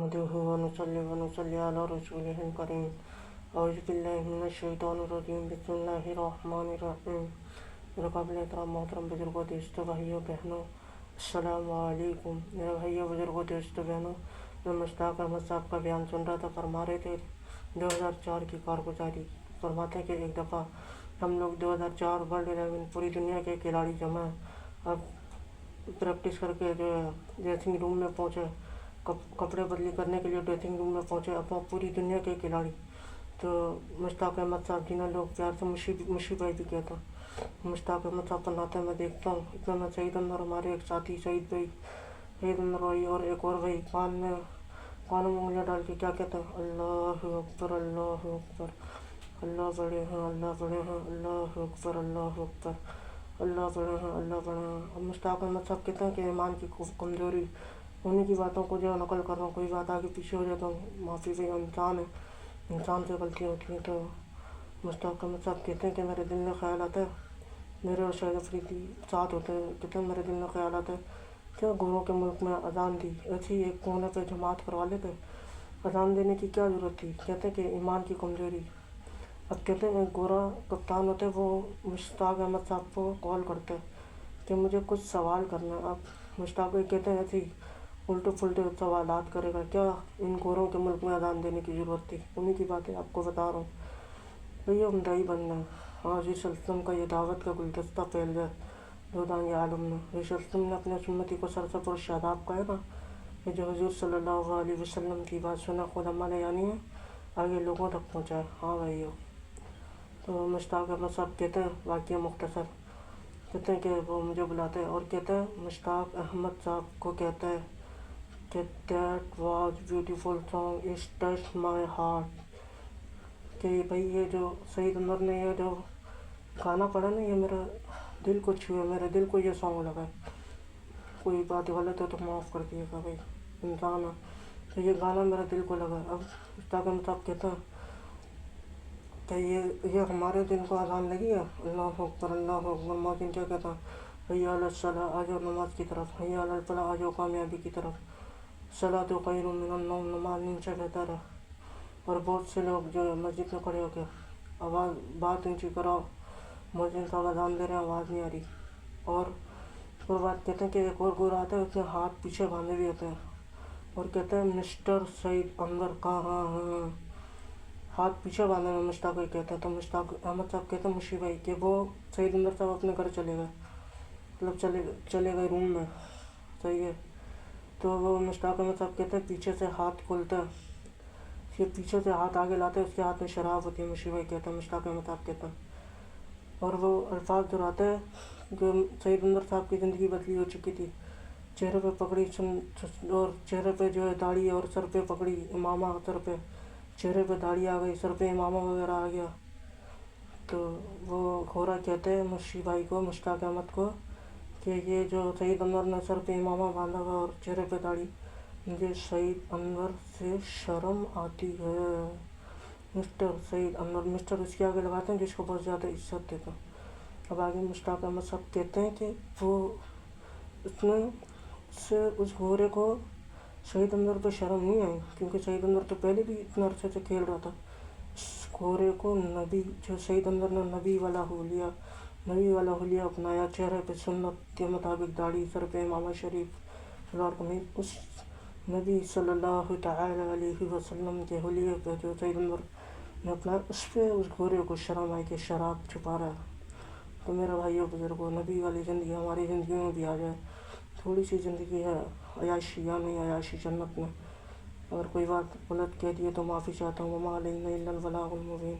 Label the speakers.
Speaker 1: نحمده ونصلي ونصلي على رسوله الكريم اعوذ باللہ من الشیطان الرجیم بسم اللہ الرحمن الرحیم. میرے قابل احترام محترم بزرگوں دوستوں بھائیوں بہنوں السلام علیکم. میرے بھائیوں بزرگوں دوستوں بہنوں، میں مشتاق احمد صاحب کا بیان سن رہا تھا. فرما رہے تھے 2004 کی کارگزاری. فرماتے ہیں کہ ایک دفعہ ہم لوگ 2004 ورلڈ 11 پوری دنیا کے کھلاڑی جمع اب پریکٹس کر کے جو ہے ڈریسنگ روم میں پہنچے، کپڑے بدلی کرنے کے لیے ڈریسنگ روم میں پہنچے اپنا پوری دنیا کے کھلاڑی. تو مشتاق احمد صاحب جنہیں لوگ پیار سے مشی بھائی بھی کہتا ہوں، مشتاق احمد صاحب پڑھاتے ہیں. میں دیکھتا ہوں اتنا میں سعید انور، ہمارے ایک ساتھی سعید انور بھائی اور ایک اور بھائی کانوں میں انگلیاں ڈال کے کیا کہتے ہیں، اللہ اکبر اللہ اکبر، اللہ بڑے ہیں اللہ بڑے ہیں، اللہ اکبر اللہ اکبر، اللہ بڑے ہیں اللہ بڑے ہیں. اب مشتاق احمد صاحب کہتے ہیں کہ ایمان کی کمزوری، انہیں کی باتوں کو جو نقل کر رہا ہوں، کوئی بات آگے پیچھے ہو جاتا ہوں معافی بھی، انسان ہے، انسان سے غلطیاں ہوتی ہیں. تو مشتاق احمد صاحب کہتے ہیں کہ میرے دل میں خیال آتا ہے، میرے اور شاہد افریدی ساتھ ہوتے ہیں، کہتے ہیں میرے دل میں خیال آتا ہے کیا گوروں کے ملک میں اذان دی، ایسی ایک کونے پہ جماعت کروا لیتے، اذان دینے کی کیا ضرورت تھی. کہتے ہیں کہ ایمان کی کمزوری. اب کہتے ہیں ایک گورا کپتان ہوتے، وہ مشتاق احمد صاحب کو کال کرتے کہ مجھے کچھ سوال کرنا ہے. اب مشتاق بھائی کہتے ہیں ایسی الٹے پھلٹے سوالات کرے گا، کیا ان گوروں کے ملک میں اذان دینے کی ضرورت تھی. انہیں کی باتیں آپ کو بتا رہا ہوں. بھئی عمدائی بننا ہے. حضور صلی اللہ علیہ وسلم کا یہ دعوت کا گلدستہ پھیل جائے دو دانگ عالم میں. حضور صلی اللہ علیہ وسلم نے اپنے سنتی کو سر سے پر شاداب کہا نا کہ جو حضور صلی اللہ علیہ وسلم کی بات سنا خود عمل یعنی ہے آگے لوگوں تک پہنچائے. ہاں بھائیو. تو مشتاق احمد صاحب کہتے ہیں واقعہ مختصر، کہتے ہیں کہ وہ مجھے بلاتے ہیں اور کہتے ہیں مشتاق احمد صاحب کو کہتے ہیں کہ that was beautiful song is touch my heart. کہ بھائی یہ جو سعید انور نے یہ جو گانا پڑھا نا، یہ میرا دل کو چھوئے، میرے دل کو یہ سانگ لگا. کوئی بات غلط ہے تو معاف کر دیے گا بھائی، انسان ہے. تو یہ گانا میرا دل کو لگا. اب مشتاق احمد صاحب کہتے ہیں کہ یہ ہمارے دل کو اذان لگی ہے. اللہ اکبر اللہ اکبر. مؤذن کیا کہتا ہے، حی علی الصلاۃ، آ جاؤ نماز کی طرف، حی علی الفلاح، آ جاؤ کامیابی کی طرف، صلاۃ خیر من النوم، نماز نیند سے بہتر ہے. اور بہت سے لوگ جو مسجد میں کھڑے ہو کے آواز بات اونچی کرو، مؤذن صاحب اذان دے رہے ہیں آواز نہیں آ رہی. اور بات کہتے ہیں کہ ایک اور گورا آتا ہے، اس نے ہاتھ پیچھے باندھے ہوئے ہوتے ہیں اور کہتے ہیں مسٹر سعید انور کہاں ہیں، ہاتھ پیچھے باندھے ہوئے مشتاق بھائی کہتے ہیں. تو مشتاق احمد صاحب کہتے ہیں مشی بھائی کہ وہ سعید انور صاحب اپنے گھر چلے گئے، مطلب چلے گئے روم میں. صحیح ہے. تو وہ مشتاق احمد صاحب کہتے ہیں پیچھے سے ہاتھ کھلتا ہے، پھر پیچھے سے ہاتھ آگے لاتے ہیں، اس کے ہاتھ میں شراب ہوتی ہے. مشی بھائی کہتے ہیں، مشتاق احمد صاحب کہتے ہیں. اور وہ الفاظ دہراتے ہیں کہ سعید انور صاحب کی زندگی بدلی ہو چکی تھی. چہرے پہ پگڑی اور چہرے پہ جو ہے داڑھی، اور سر پہ پگڑی امامہ، سر پہ چہرے پہ داڑھی آ گئی، سر پہ امامہ وغیرہ آ گیا. تو وہ گھوڑا کہتے ہیں مشی بھائی کو، مشتاق احمد کو، کہ یہ جو سعید انور نے سر پہ امامہ باندھا ہوا اور چہرے پہ داڑھی، مجھے سعید انور سے شرم آتی ہے. مسٹر سعید انور، مسٹر اس کے آگے لگاتے ہیں جس کو بہت زیادہ عزت دیتا. اب آگے مشتاق احمد صاحب کہتے ہیں کہ وہ اس گھوڑے کو سعید انور پہ شرم نہیں آئی، کیونکہ سعید انور تو پہلے بھی اتنے عرصے سے کھیل رہا تھا. اس گھوڑے کو نبی، جو سعید انور نے نبی والا حلیہ اپنایا، چہرے پہ سنت کے مطابق داڑھی، سر پہ امامہ شریف، شلوار قمیض، اس نبی صلی اللہ تعالی علیہ وسلم کے حلیے پہ جو سعید انور نے اپنا، اس پہ اس گھوڑے کو شرم آئی کہ شراب چھپا رہا ہے. تو میرے بھائیوں بزرگوں، نبی والی زندگی ہماری زندگیوں میں بھی آ جائے. تھوڑی سی زندگی ہے، عیاشی یا نہیں عیاشی جنت میں. اگر کوئی بات غلط کہہ دیے تو معافی چاہتا ہوں. وما علینا الا البلاغ المبین.